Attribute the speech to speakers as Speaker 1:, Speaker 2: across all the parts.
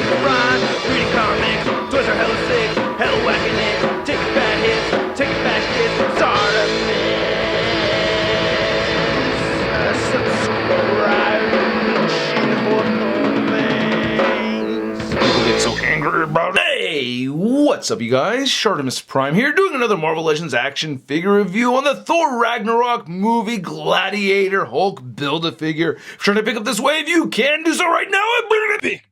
Speaker 1: watching the rhyme, reading comics, toys are hella sick, hella whacking it, taking bad hits, taking bad shits, subscribe, people get so angry about it. Hey, what's up you guys? ShartimusPrime here, doing another Marvel Legends action figure review on the Thor Ragnarok movie Gladiator Hulk Build-A-Figure. If you're trying to pick up this wave, you can do so right now. Big.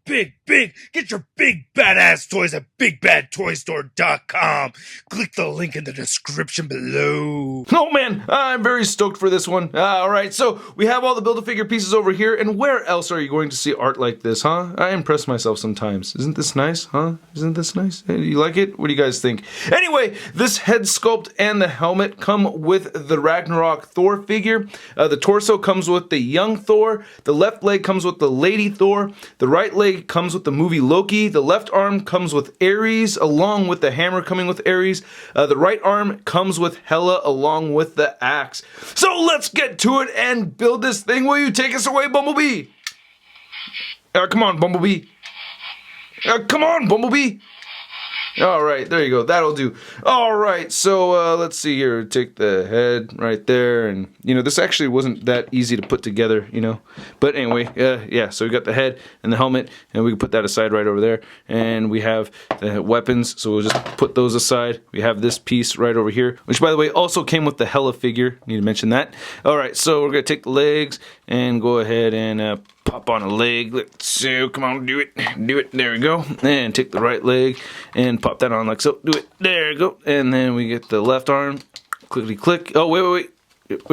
Speaker 1: Get your big badass toys at BigBadToyStore.com. Click the link in the description below. Oh man, I'm very stoked for this one. Alright, so we have all the Build-A-Figure pieces over here, and where else are you going to see art like this, huh? I impress myself sometimes. Isn't this nice, huh? Isn't this nice? Hey, you like it? What do you guys think? Anyway, this head sculpt and the helmet come with the Ragnarok Thor figure. The torso comes with the young Thor. The left leg comes with the lady Thor. The right leg comes with the movie Loki. The left arm comes with Ares, along with the hammer coming with Ares. The right arm comes with Hela, along with the axe. So let's get to it and build this thing. Will you take us away, Bumblebee? Come on, Bumblebee. Come on, Bumblebee. Alright, there you go. That'll do. Alright, so let's see here. Take the head right there. And, you know, this actually wasn't that easy to put together, you know. But anyway, yeah, so we got the head and the helmet. And we can put that aside right over there. And we have the weapons. So we'll just put those aside. We have this piece right over here. Which, by the way, also came with the Hela figure. Need to mention that. Alright, so we're going to take the legs and go ahead and pop on a leg. Let's see. Come on, do it. Do it. There we go. And take the right leg and pop that on like so. Do it. There you go. And then we get the left arm. Clickety click. Oh, wait. Take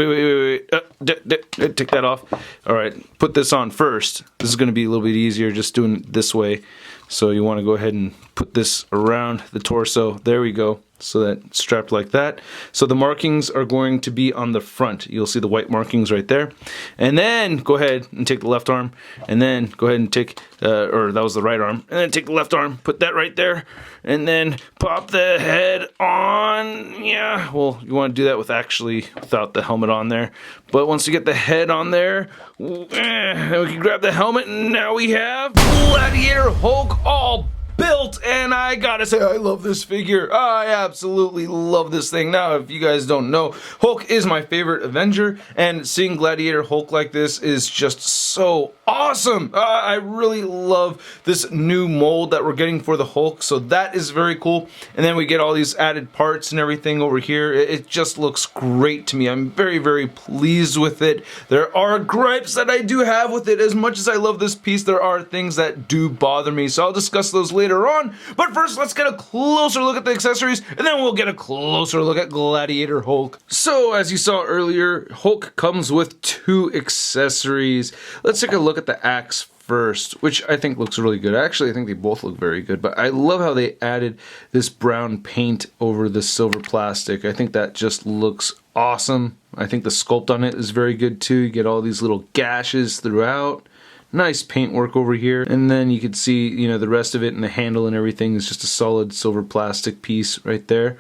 Speaker 1: that off. Alright, put this on first. This is going to be a little bit easier just doing it this way. So you want to go ahead and put this around the torso. There we go. So that it's strapped like that. So the markings are going to be on the front. You'll see the white markings right there. And then go ahead and take the left arm. And then go ahead and take, or that was the right arm. And then take the left arm, put that right there. And then pop the head on. Yeah, well, you want to do that without the helmet on there. But once you get the head on there, then we can grab the helmet. And now we have Gladiator Hulk all built, and I gotta say, I love this figure. I absolutely love this thing. Now, if you guys don't know, Hulk is my favorite Avenger, and seeing Gladiator Hulk like this is just so awesome. I really love this new mold that we're getting for the Hulk, so that is very cool. And then we get all these added parts and everything over here. It just looks great to me. I'm very, very pleased with it. There are gripes that I do have with it. As much as I love this piece, there are things that do bother me, so I'll discuss those later on. But first, let's get a closer look at the accessories, and then we'll get a closer look at Gladiator Hulk. So, as you saw earlier, Hulk comes with 2 accessories. Let's take a look at the axe first, which I think looks really good. Actually, I think they both look very good, but I love how they added this brown paint over the silver plastic. I think that just looks awesome. I think the sculpt on it is very good too. You get all these little gashes throughout. Nice paintwork over here, and then you can see, you know, the rest of it, and the handle and everything is just a solid silver plastic piece right there.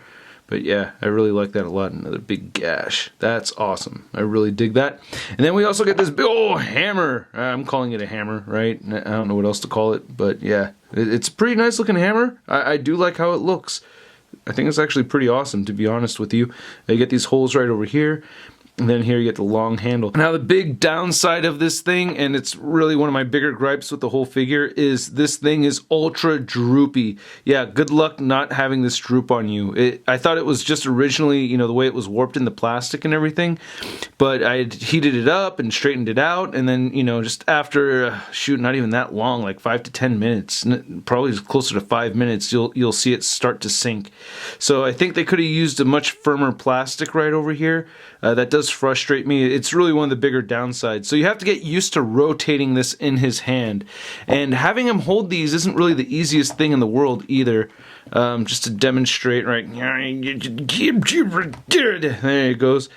Speaker 1: But yeah, I really like that a lot. Another big gash. That's awesome. I really dig that. And then we also get this big old hammer. I'm calling it a hammer, right? I don't know what else to call it, but yeah, it's a pretty nice looking hammer. I do like how it looks. I think it's actually pretty awesome, to be honest with you. You get these holes right over here. And then here you get the long handle. Now the big downside of this thing, and it's really one of my bigger gripes with the whole figure, is this thing is ultra droopy. Yeah, good luck not having this droop on you. I thought it was just originally, you know, the way it was warped in the plastic and everything, but I had heated it up and straightened it out, and then, you know, just after, shoot, not even that long, like 5 to 10 minutes, probably closer to 5 minutes, you'll see it start to sink. So I think they could have used a much firmer plastic right over here. That does frustrate me. It's really one of the bigger downsides. So you have to get used to rotating this in his hand. And having him hold these isn't really the easiest thing in the world either. Just to demonstrate, right? There it goes.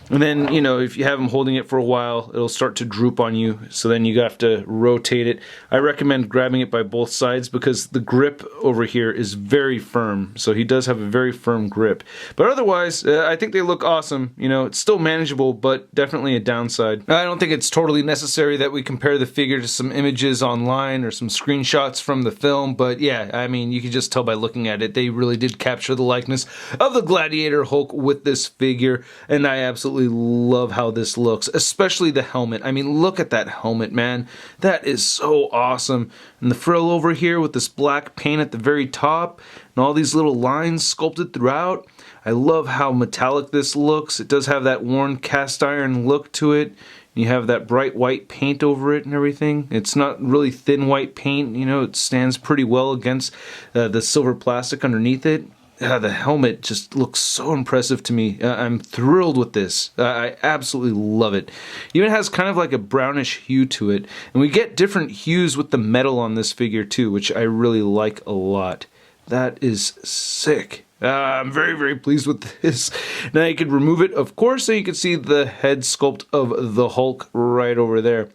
Speaker 1: And then, you know, if you have him holding it for a while, it'll start to droop on you. So then you have to rotate it. I recommend grabbing it by both sides because the grip over here is very firm. So he does have a very firm grip. But otherwise, I think they look awesome. You know, it's still manageable, but definitely a downside. I don't think it's totally necessary that we compare the figure to some images online or some screenshots from the film. But yeah, I mean, you can just tell by looking at it. They really did capture the likeness of the Gladiator Hulk with this figure. And I absolutely love how this looks, especially the helmet. I mean, look at that helmet, man. That is so awesome. And the frill over here with this black paint at the very top and all these little lines sculpted throughout. I love how metallic this looks. It does have that worn cast iron look to it. You have that bright white paint over it and everything. It's not really thin white paint, you know, it stands pretty well against the silver plastic underneath it. The helmet just looks so impressive to me. I'm thrilled with this. I absolutely love it. Even has kind of like a brownish hue to it. And we get different hues with the metal on this figure too, which I really like a lot. That is sick. I'm very, very pleased with this. Now you could remove it, of course, so you can see the head sculpt of the Hulk right over there.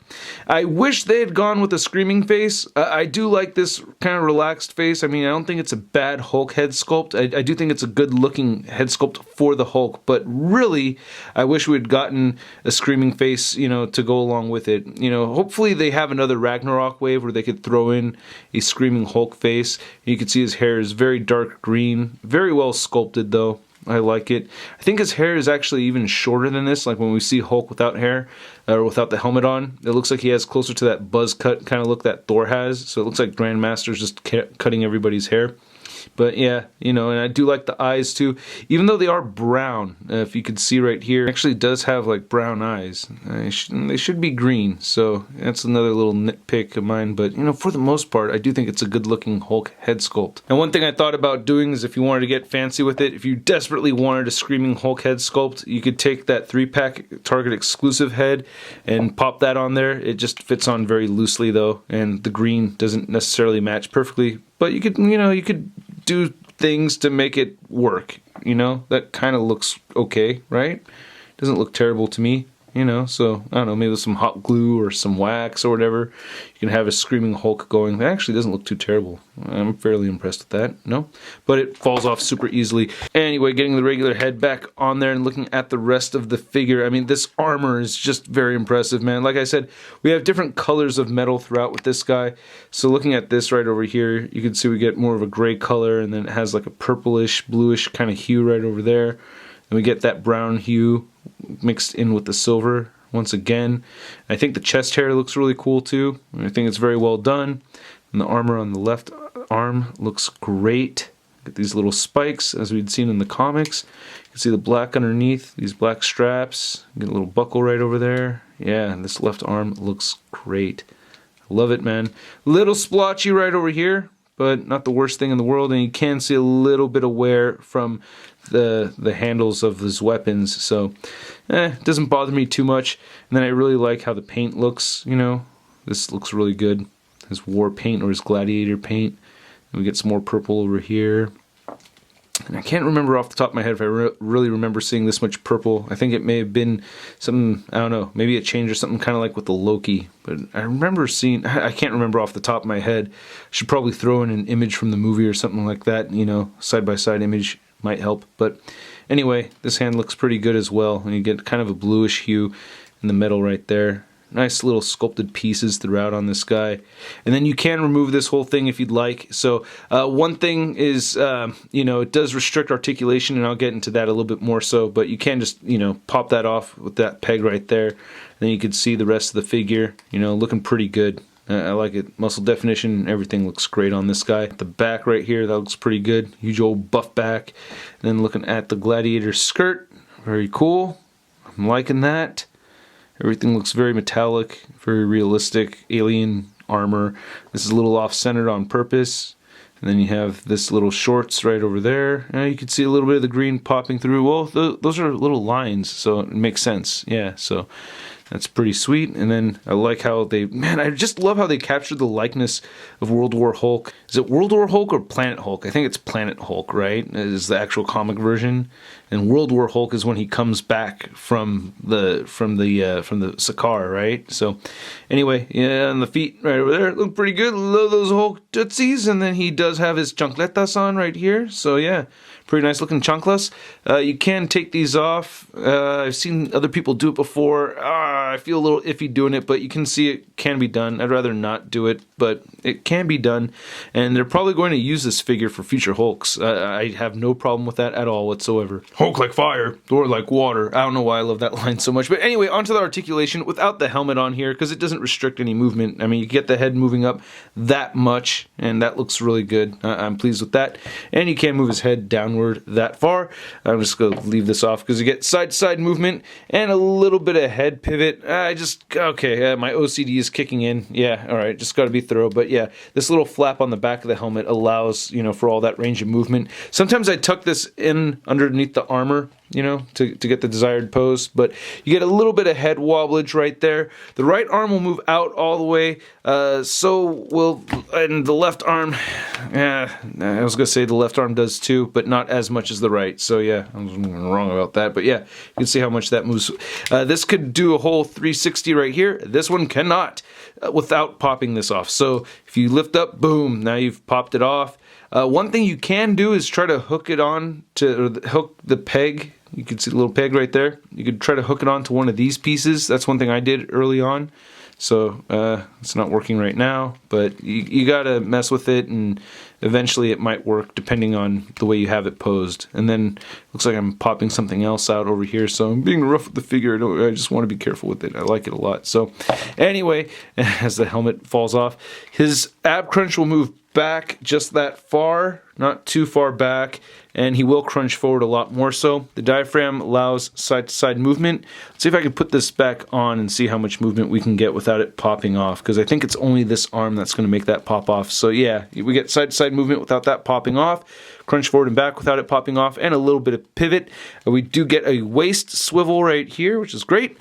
Speaker 1: I wish they had gone with a screaming face. I do like this kind of relaxed face. I mean, I don't think it's a bad Hulk head sculpt. I do think it's a good looking head sculpt for the Hulk, but really, I wish we had gotten a screaming face, you know, to go along with it. You know, hopefully they have another Ragnarok wave where they could throw in a screaming Hulk face. You can see his hair is very dark green, very well sculpted though. I like it. I think his hair is actually even shorter than this, like when we see Hulk without hair or without the helmet on. It looks like he has closer to that buzz cut kind of look that Thor has, so it looks like Grandmaster's just cutting everybody's hair. But yeah, you know, and I do like the eyes too, even though they are brown. If you could see right here, it actually does have like brown eyes. They should be green, so that's another little nitpick of mine. But you know, for the most part, I do think it's a good looking Hulk head sculpt. And one thing I thought about doing is if you wanted to get fancy with it, if you desperately wanted a screaming Hulk head sculpt, you could take that 3-pack Target exclusive head and pop that on there. It just fits on very loosely though, and the green doesn't necessarily match perfectly. But you could, you know, you could do things to make it work, you know? That kind of looks okay, right? Doesn't look terrible to me, you know? So, I don't know, maybe with some hot glue or some wax or whatever, you can have a screaming Hulk going. That actually doesn't look too terrible. I'm fairly impressed with that, no? But it falls off super easily. Anyway, getting the regular head back on there and looking at the rest of the figure, I mean, this armor is just very impressive, man. Like I said, we have different colors of metal throughout with this guy. So looking at this right over here, you can see we get more of a gray color, and then it has like a purplish, bluish kind of hue right over there. And we get that brown hue mixed in with the silver once again. I think the chest hair looks really cool too. I think it's very well done. And the armor on the left arm looks great. Get these little spikes as we'd seen in the comics. You can see the black underneath, these black straps. Get a little buckle right over there. Yeah, and this left arm looks great. I love it, man. Little splotchy right over here, but not the worst thing in the world. And you can see a little bit of wear from the handles of his weapons, so it doesn't bother me too much. And then I really like how the paint looks, you know. This looks really good. His war paint or his gladiator paint. And we get some more purple over here. And I can't remember off the top of my head if I really remember seeing this much purple. I think it may have been something, I don't know, maybe a change or something kind of like with the Loki. But I remember seeing, I can't remember off the top of my head. I should probably throw in an image from the movie or something like that, you know, side-by-side image might help. But anyway, this hand looks pretty good as well. And you get kind of a bluish hue in the metal right there. Nice little sculpted pieces throughout on this guy. And then you can remove this whole thing if you'd like. So one thing is, you know, it does restrict articulation, and I'll get into that a little bit more so, but you can just, you know, pop that off with that peg right there. And then you can see the rest of the figure, you know, looking pretty good. I like it. Muscle definition, everything looks great on this guy. The back right here, that looks pretty good. Huge old buff back. And then looking at the Gladiator skirt, very cool. I'm liking that. Everything looks very metallic, very realistic, alien armor. This is a little off-centered on purpose. And then you have this little shorts right over there. You can see a little bit of the green popping through. Well, those are little lines, so it makes sense. Yeah, so that's pretty sweet. And then I like how they, man, I just love how they captured the likeness of World War Hulk. is it World War Hulk or Planet Hulk? I think it's Planet Hulk, right? Is the actual comic version, and World War Hulk is when he comes back from the Sakaar, right? So anyway, yeah, and the feet right over there look pretty good. Love those Hulk tootsies, and then he does have his chancletas on right here. So yeah, pretty nice looking chanclas. You can take these off. I've seen other people do it before. I feel a little iffy doing it, but you can see it can be done. I'd rather not do it, but it can be done. And they're probably going to use this figure for future Hulks. I have no problem with that at all whatsoever. Hulk like fire, Thor like water. I don't know why I love that line so much. But anyway, onto the articulation without the helmet on here, because it doesn't restrict any movement. I mean, you get the head moving up that much, and that looks really good. I'm pleased with that. And you can't move his head downward that far. I'm just going to leave this off because you get side-to-side movement and a little bit of head pivot. My OCD is kicking in. Yeah, all right, just got to be thorough. But yeah, this little flap on the back of the helmet allows, for all that range of movement. Sometimes I tuck this in underneath the armor, to get the desired pose, but you get a little bit of head wobblage right there. The right arm will move out all the way, and the left arm, I was going to say the left arm does too, but not as much as the right, so yeah, I was wrong about that, but yeah, you can see how much that moves. This could do a whole 360 right here. This one cannot, without popping this off. So if you lift up, boom, now you've popped it off. One thing you can do is try to hook it on to hook the peg. You can see the little peg right there. You could try to hook it on to one of these pieces. That's one thing I did early on. So it's not working right now, but you gotta mess with it, and eventually it might work depending on the way you have it posed. And then looks like I'm popping something else out over here, so I'm being rough with the figure. I just want to be careful with it. I like it a lot. So anyway, as the helmet falls off, his ab crunch will move back just that far, not too far back, and he will crunch forward a lot more so. The diaphragm allows side-to-side movement. Let's see if I can put this back on and see how much movement we can get without it popping off, because I think it's only this arm that's going to make that pop off. So yeah, we get side-to-side movement without that popping off, crunch forward and back without it popping off, and a little bit of pivot. We do get a waist swivel right here, which is great.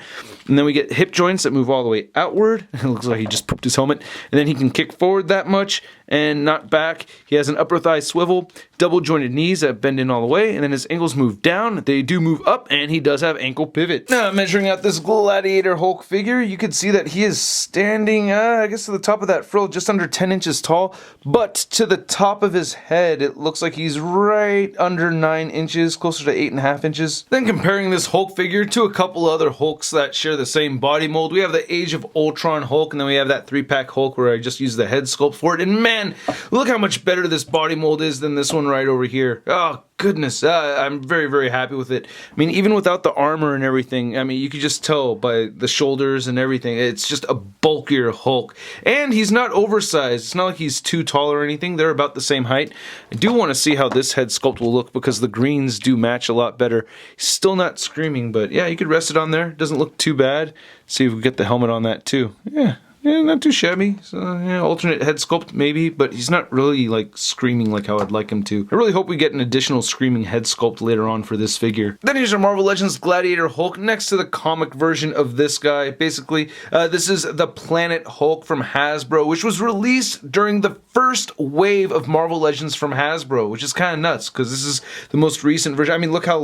Speaker 1: And then we get hip joints that move all the way outward. It looks like he just pooped his helmet. And then he can kick forward that much and not back. He has an upper thigh swivel, double jointed knees that bend in all the way, and then his ankles move down. They do move up, and he does have ankle pivot. Now, measuring out this Gladiator Hulk figure, you can see that he is standing, I guess to the top of that frill, just under 10 inches tall, but to the top of his head, it looks like he's right under 9 inches, closer to 8.5 inches. Then comparing this Hulk figure to a couple other Hulks that share the same body mold, we have the Age of Ultron Hulk, and then we have that 3-pack Hulk where I just used the head sculpt for it, and man, look how much better this body mold is than this one right over here. Oh, goodness, I'm very, very happy with it. I mean, even without the armor and everything, I mean, you could just tell by the shoulders and everything, it's just a bulkier Hulk. And he's not oversized. It's not like he's too tall or anything. They're about the same height. I do want to see how this head sculpt will look, because the greens do match a lot better. He's still not screaming, but yeah, you could rest it on there. Doesn't look too bad. See if we get the helmet on that too. Yeah, not too shabby. So, yeah, alternate head sculpt maybe, but he's not really like screaming like how I'd like him to. I really hope we get an additional screaming head sculpt later on for this figure. Then here's our Marvel Legends Gladiator Hulk next to the comic version of this guy. Basically, this is the Planet Hulk from Hasbro, which was released during the first wave of Marvel Legends from Hasbro, which is kind of nuts because this is the most recent version. I mean, look how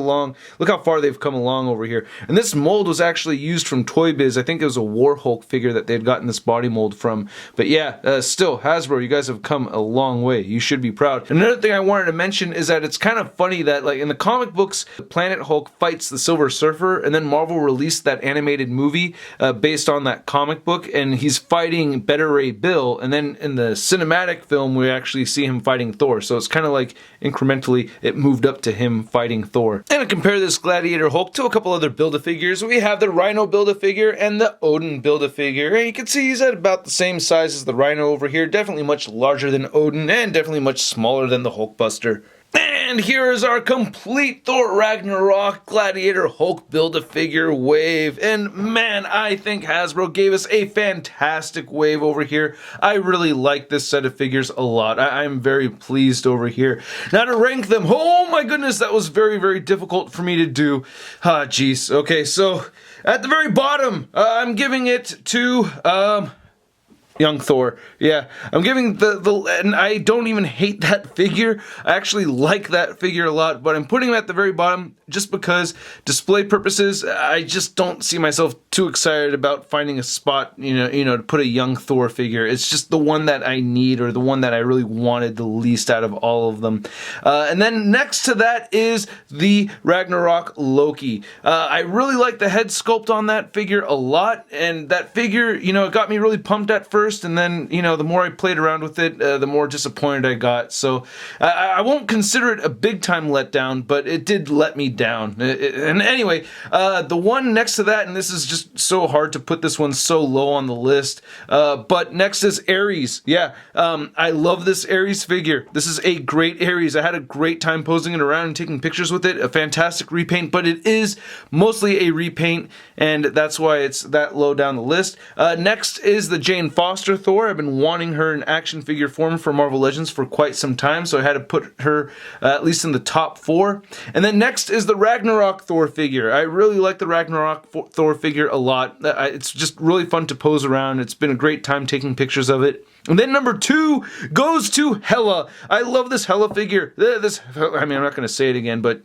Speaker 1: far they've come along over here. And this mold was actually used from Toy Biz. I think it was a War Hulk figure that they'd gotten this body mold from. But yeah, still, Hasbro, you guys have come a long way. You should be proud. Another thing I wanted to mention is that it's kind of funny that, like, in the comic books, Planet Hulk fights the Silver Surfer, and then Marvel released that animated movie based on that comic book, and he's fighting Beta Ray Bill, and then in the cinematic film, we actually see him fighting Thor. So it's kind of like incrementally it moved up to him fighting Thor. And to compare this Gladiator Hulk to a couple other Build-A-Figures, we have the Rhino Build-A-Figure and the Odin Build-A-Figure. And you can see he's at about the same size as the Rhino over here, definitely much larger than Odin, and definitely much smaller than the Hulkbuster. And here is our complete Thor Ragnarok Gladiator Hulk Build-A-Figure wave. And man, I think Hasbro gave us a fantastic wave over here. I really like this set of figures a lot. I'm very pleased over here. Now to rank them, oh my goodness, that was very, very difficult for me to do. Jeez. Okay, so at the very bottom, I'm giving it to, Young Thor. Yeah, I'm giving and I don't even hate that figure. I actually like that figure a lot, but I'm putting him at the very bottom just because display purposes, I just don't see myself too excited about finding a spot, you know, to put a young Thor figure. It's just the one that I need, or the one that I really wanted the least out of all of them. And then next to that is the Ragnarok Loki. I really like the head sculpt on that figure a lot, and that figure, you know, it got me really pumped at first, and then, you know, the more I played around with it, the more disappointed I got. So I won't consider it a big time letdown, but it did let me down. And anyway, the one next to that, and this is just so hard to put this one so low on the list, but next is Ares. Yeah, I love this Ares figure. This is a great Ares. I had a great time posing it around and taking pictures with it. A fantastic repaint, but it is mostly a repaint, and that's why it's that low down the list. Next is the Jane Foster Thor. I've been wanting her in action figure form for Marvel Legends for quite some time, so I had to put her at least in the top 4. And then next is the Ragnarok Thor figure. I really like the Ragnarok Thor figure a lot. It's just really fun to pose around. It's been a great time taking pictures of it. And then number 2 goes to Hela. I love this Hela figure. I mean, I'm not going to say it again, but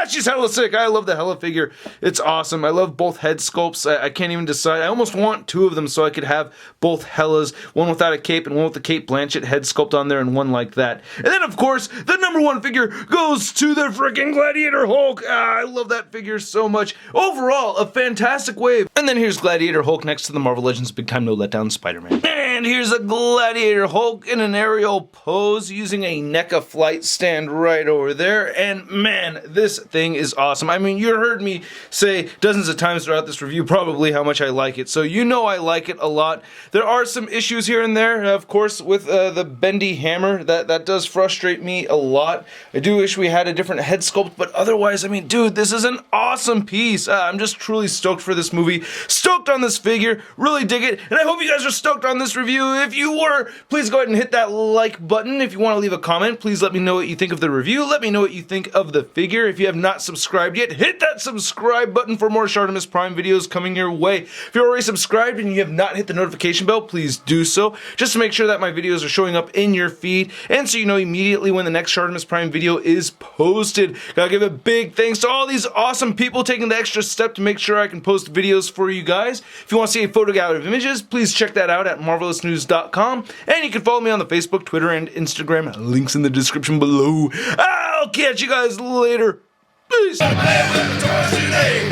Speaker 1: she's hella sick. I love the Hela figure. It's awesome. I love both head sculpts. I can't even decide. I almost want 2 of them so I could have both Helas, one without a cape and one with the Kate Blanchett head sculpt on there, and one like that. And then, of course, the number 1 figure goes to the freaking Gladiator Hulk. I love that figure so much. Overall, a fantastic wave. And then here's Gladiator Hulk next to the Marvel Legends Big Time No Letdown Spider-Man. And here's a Gladiator Hulk in an aerial pose using a NECA flight stand right over there. And man, this thing is awesome. I mean, you heard me say dozens of times throughout this review probably how much I like it. So you know I like it a lot. There are some issues here and there, of course, with the bendy hammer. That does frustrate me a lot. I do wish we had a different head sculpt, but otherwise, I mean, dude, this is an awesome piece. I'm just truly stoked for this movie. Stoked on this figure. Really dig it. And I hope you guys are stoked on this review. If you were, please go ahead and hit that like button. If you want to leave a comment, please let me know what you think of the review. Let me know what you think of the figure. If you have not subscribed yet, hit that subscribe button for more ShartimusPrime videos coming your way. If you're already subscribed and you have not hit the notification bell, please do so, just to make sure that my videos are showing up in your feed, and so you know immediately when the next ShartimusPrime video is posted. Gotta give a big thanks to all these awesome people taking the extra step to make sure I can post videos for you guys. If you want to see a photo gallery of images, please check that out at marvelousnews.com, and you can follow me on the Facebook, Twitter, and Instagram. Links in the description below. I'll catch you guys later. Peace. I'm gonna play with my toys today.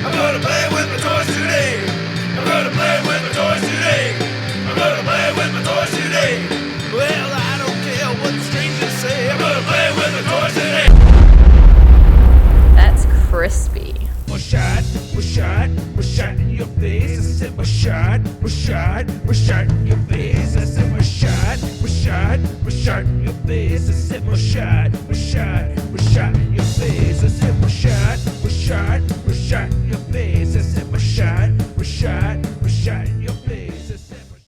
Speaker 1: I'm gonna play with my toys today. I'm gonna play with my toys today. I'm gonna play with my toys today. Well, I don't care what the strangers say. I'm gonna play with my toys today.
Speaker 2: That's crispy.
Speaker 3: Was shot in your face. I said was shot in your face. I said was shot in your face. I said was shot in your face. I said was shot in your face. I said was shot in